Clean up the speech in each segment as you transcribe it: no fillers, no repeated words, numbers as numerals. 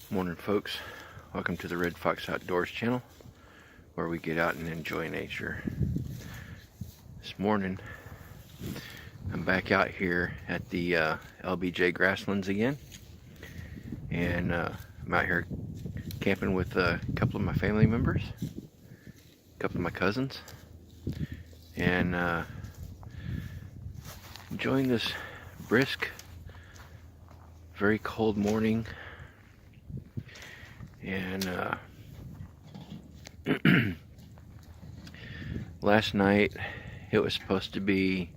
Morning, folks. Welcome to the Red Fox Outdoors channel, where we get out and enjoy nature. This morning, I'm back out here at the LBJ grasslands again, and I'm out here camping with a couple of my family members, a couple of my cousins, and enjoying this brisk, very cold morning. And last night it was supposed to be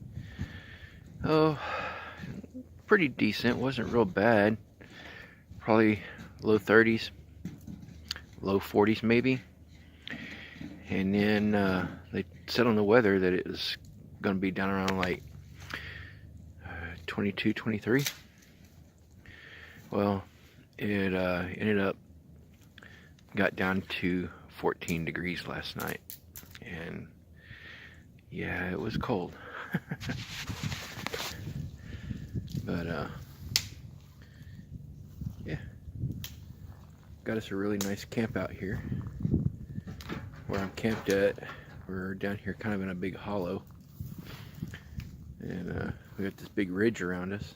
pretty decent. Wasn't real bad. Probably low 30s, low 40s maybe. And then they said on the weather that it was going to be down around like 22, 23. Well, it ended up got down to 14 degrees last night, and yeah, it was cold. But yeah, got us a really nice camp out here. Where I'm camped at, we're down here kind of in a big hollow, and we got this big ridge around us,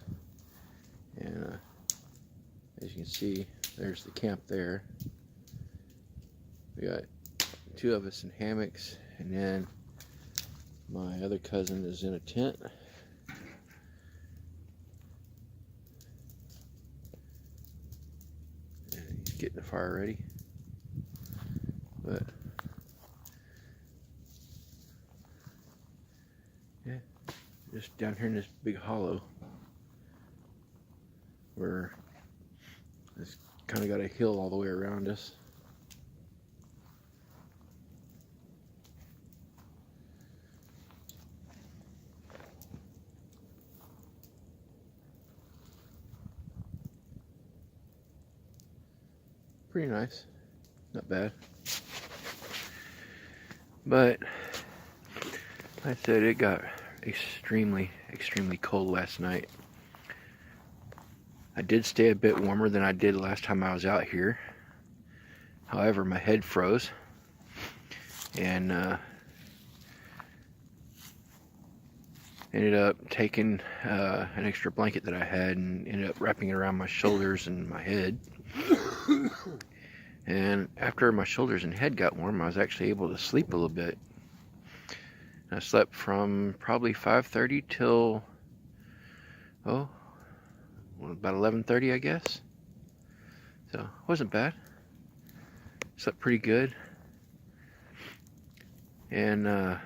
and as you can see, there's the camp there. We got two of us in hammocks, and then my other cousin is in a tent. And he's getting the fire ready. But yeah, just down here in this big hollow where it's kind of got a hill all the way around us. Pretty nice, not bad. But like I said, it got extremely cold last night. I did stay a bit warmer than I did last time I was out here. However, my head froze, and ended up taking an extra blanket that I had and ended up wrapping it around my shoulders and my head. And after my shoulders and head got warm, I was actually able to sleep a little bit. I slept from probably 5:30 till about 11:30, I guess. So it wasn't bad. Slept pretty good. And I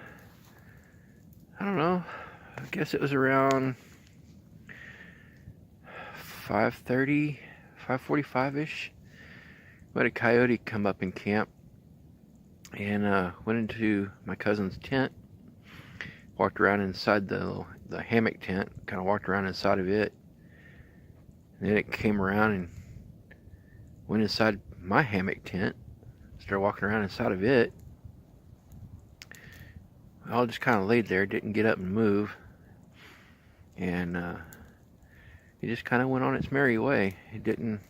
don't know, I guess it was around 5:30, 5:45-ish. We had a coyote come up and camp, and went into my cousin's tent, walked around inside the hammock tent, kind of walked around inside of it, and then it came around and went inside my hammock tent, started walking around inside of it. I all just kind of laid there, didn't get up and move, and it just kind of went on its merry way. It didn't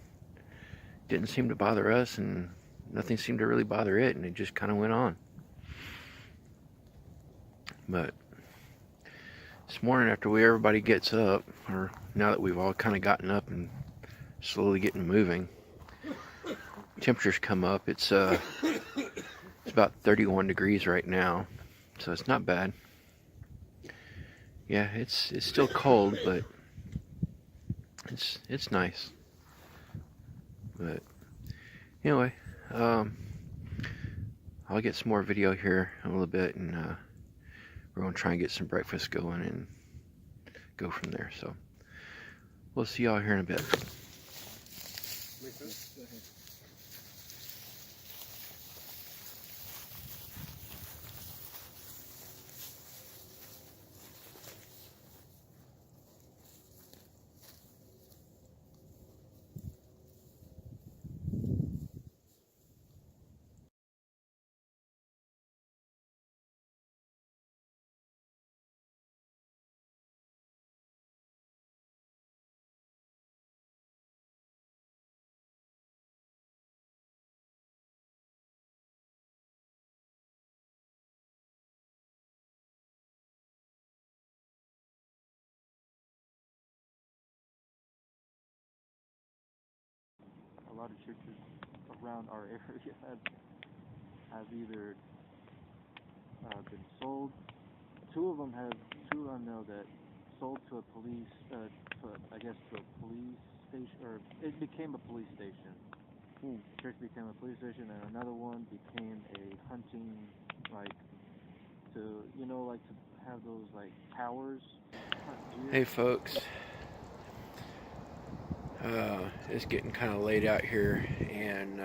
seem to bother us, and nothing seemed to really bother it, and it just kind of went on. But this morning, after everybody gets up, or now that we've all kind of gotten up and slowly getting moving, temperatures come up. It's about 31 degrees right now, so it's not bad. Yeah, it's still cold, but it's nice. But anyway, I'll get some more video here in a little bit, and we're going to try and get some breakfast going and go from there. So we'll see y'all here in a bit. lot of churches around our area have either been sold. Two of them I know that sold to a police, to a police station, or it became a police station. The church became a police station, and another one became a hunting, like, to have those, like, towers. Hey folks, it's getting kind of late out here, and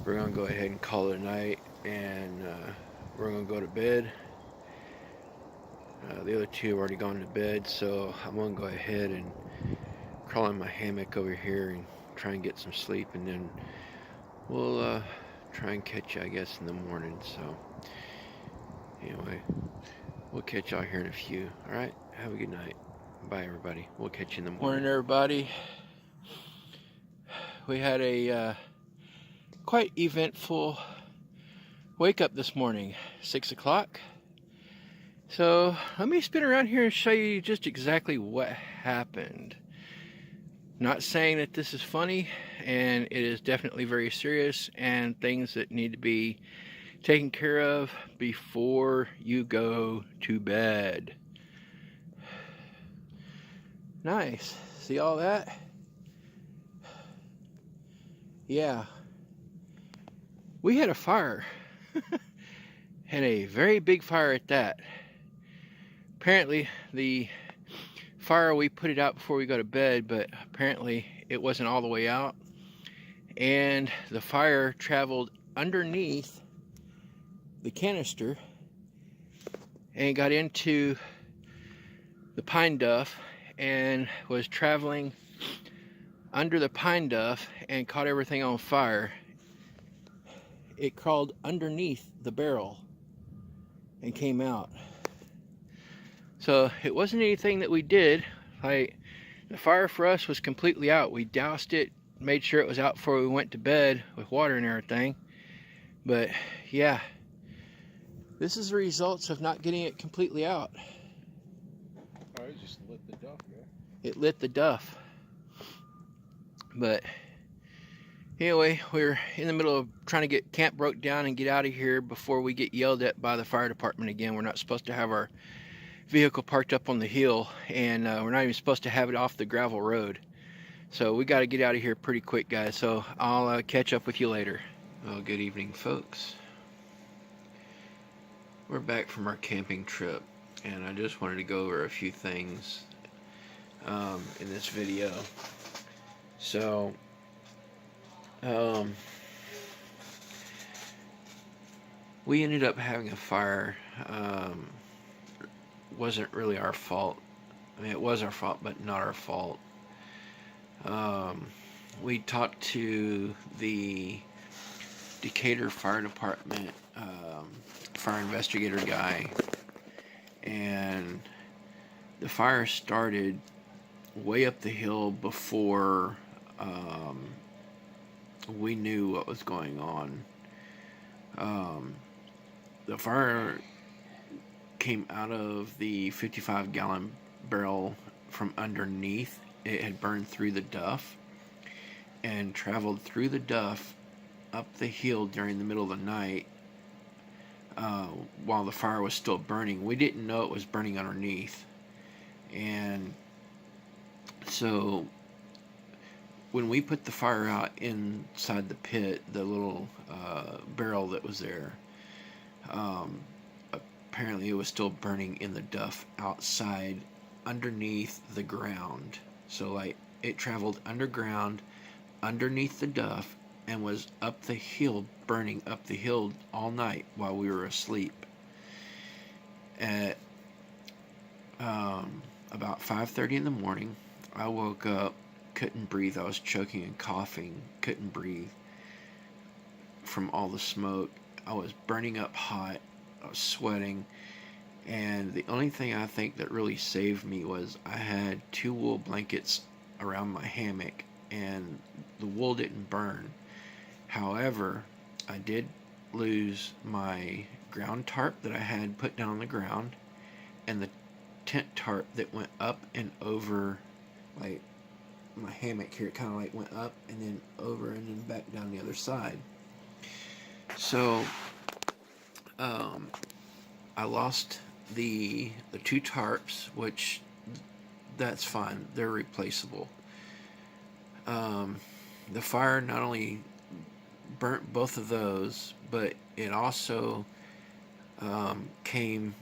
we're gonna go ahead and call it a night, and we're gonna go to bed. The other two have already gone to bed, so I'm gonna go ahead and crawl in my hammock over here and try and get some sleep, and then we'll try and catch you, I guess, in the morning. So anyway, we'll catch y'all here in a few. Alright, have a good night. Bye everybody. We'll catch you in the morning. Morning everybody. We had a quite eventful wake up this morning, 6 o'clock. So let me spin around here and show you just exactly what happened. Not saying that this is funny, and it is definitely very serious and things that need to be taken care of before you go to bed. Nice. See all that? Yeah. We had a fire. And a very big fire at that. Apparently the fire, we put it out before we go to bed, but apparently it wasn't all the way out, and the fire traveled underneath the canister and got into the pine duff and was traveling under the pine duff and caught everything on fire. It crawled underneath the barrel and came out. So it wasn't anything that we did. Like, the fire for us was completely out. We doused it, made sure it was out before we went to bed with water and everything. But yeah, this is the results of not getting it completely out. Oh, it just lit the duff, man. It lit the duff. But anyway, we're in the middle of trying to get camp broke down and get out of here before we get yelled at by the fire department again. We're not supposed to have our vehicle parked up on the hill, and we're not even supposed to have it off the gravel road. So we got to get out of here pretty quick, guys. So I'll catch up with you later. Well, good evening, folks. We're back from our camping trip, and I just wanted to go over a few things in this video. So we ended up having a fire. Wasn't really our fault. I mean, it was our fault, but not our fault. We talked to the Decatur Fire Department fire investigator guy, and the fire started way up the hill before we knew what was going on. The fire came out of the 55-gallon barrel from underneath. It had burned through the duff and traveled through the duff up the hill during the middle of the night while the fire was still burning. We didn't know it was burning underneath. And so when we put the fire out inside the pit, the little barrel that was there, apparently it was still burning in the duff outside underneath the ground. So like, it traveled underground underneath the duff and was up the hill, burning up the hill all night while we were asleep. At about 5:30 in the morning, I woke up, couldn't breathe. I was choking and coughing, couldn't breathe from all the smoke. I was burning up hot. I was sweating, and the only thing I think that really saved me was I had 2 wool blankets around my hammock, and the wool didn't burn. However, I did lose my ground tarp that I had put down on the ground, and the tent tarp that went up and over, like, my hammock here. It kind of like went up and then over and then back down the other side. So I lost the two tarps, which that's fine. They're replaceable. The fire not only burnt both of those, but it also came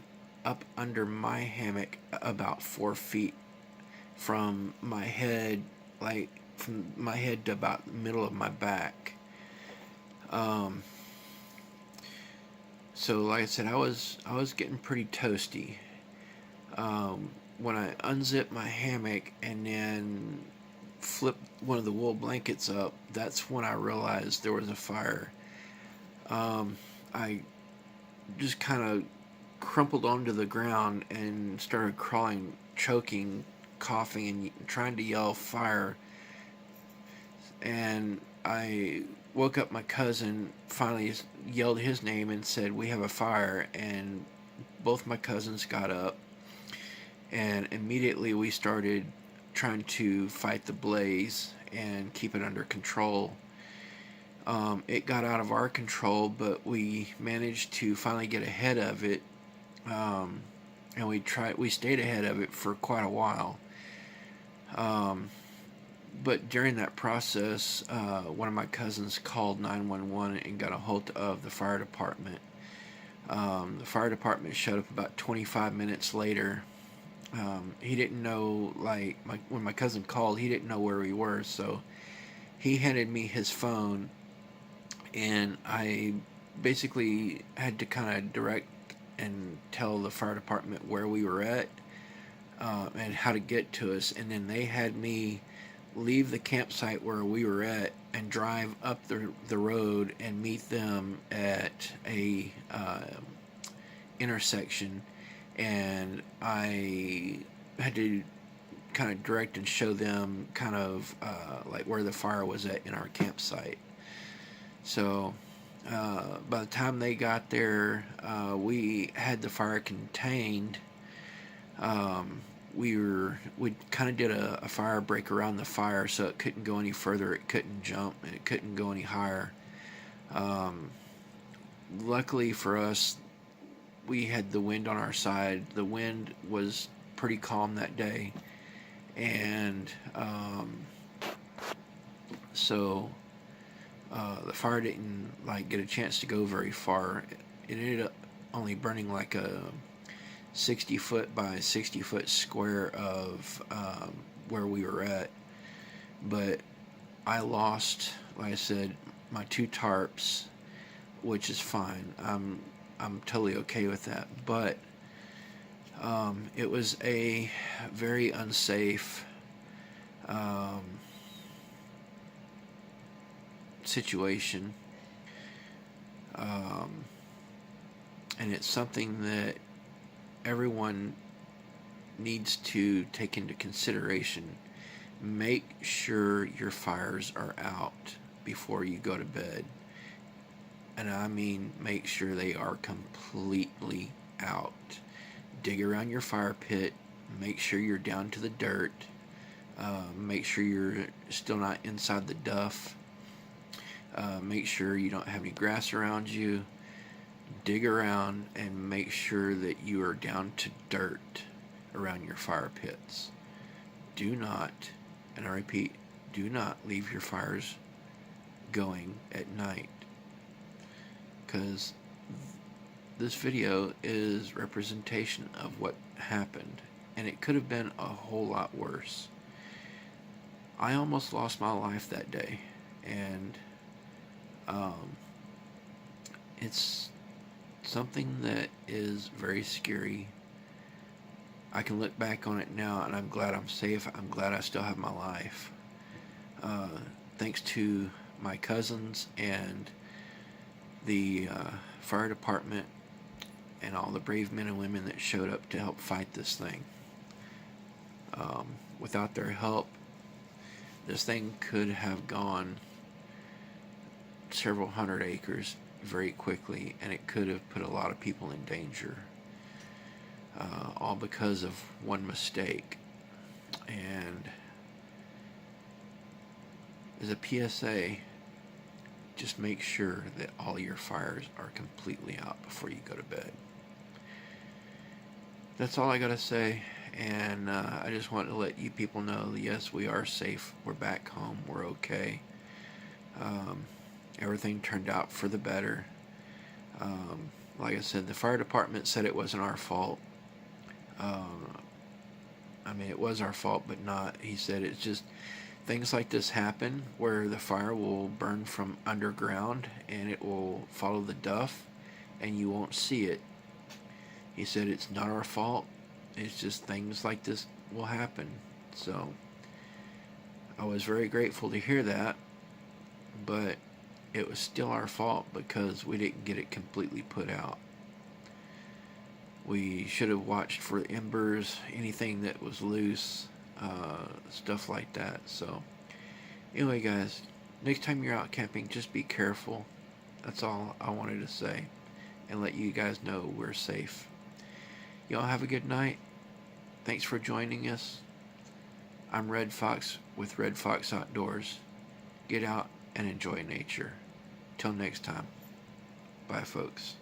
up under my hammock about 4 feet from my head, like from my head to about the middle of my back. So like I said, I was getting pretty toasty. When I unzipped my hammock and then flipped one of the wool blankets up, that's when I realized there was a fire. I just kind of crumpled onto the ground and started crawling, choking, coughing, and trying to yell fire. And I woke up my cousin, finally yelled his name and said, "We have a fire." And both my cousins got up, and immediately we started trying to fight the blaze and keep it under control. It got out of our control, but we managed to finally get ahead of it, and we stayed ahead of it for quite a while. But during that process, one of my cousins called 911 and got a hold of the fire department. The fire department showed up about 25 minutes later. He didn't know, when my cousin called, he didn't know where we were, so he handed me his phone, and I basically had to kind of direct and tell the fire department where we were at, and how to get to us, and then they had me leave the campsite where we were at and drive up the road and meet them at a intersection, and I had to kind of direct and show them kind of like where the fire was at in our campsite. So by the time they got there, we had the fire contained. We kind of did a fire break around the fire, so it couldn't go any further, it couldn't jump, and it couldn't go any higher. Luckily for us, we had the wind on our side. The wind was pretty calm that day, and so the fire didn't get a chance to go very far. It ended up only burning like a 60-foot by 60-foot square of where we were at. But I lost, like I said, my two tarps, which is fine. I'm totally okay with that. But it was a very unsafe situation. And it's something that everyone needs to take into consideration. Make sure your fires are out before you go to bed. And I mean, make sure they are completely out. Dig around your fire pit. Make sure you're down to the dirt. Make sure you're still not inside the duff. Make sure you don't have any grass around you. Dig around and make sure that you are down to dirt around your fire pits. Do not, and I repeat, do not leave your fires going at night, because this video is representation of what happened, and it could have been a whole lot worse. I almost lost my life that day, and it's something that is very scary. I can look back on it now, and I'm glad I'm safe. I'm glad I still have my life. Thanks to my cousins and the fire department and all the brave men and women that showed up to help fight this thing. Without their help, this thing could have gone several hundred acres very quickly, and it could have put a lot of people in danger, all because of one mistake. And as a PSA, just make sure that all your fires are completely out before you go to bed. That's all I gotta say, and I just want to let you people know that yes, we are safe. We're back home. We're okay. Everything turned out for the better. Like I said, the fire department said it wasn't our fault. I mean, it was our fault, but not. He said it's just things like this happen where the fire will burn from underground and it will follow the duff and you won't see it. He said it's not our fault. It's just things like this will happen. So I was very grateful to hear that, but it was still our fault because we didn't get it completely put out. We should have watched for embers, anything that was loose, stuff like that. So anyway, guys, next time you're out camping, just be careful. That's all I wanted to say, and let you guys know we're safe. Y'all have a good night. Thanks for joining us. I'm Red Fox with Red Fox Outdoors. Get out and enjoy nature. Till next time. Bye, folks.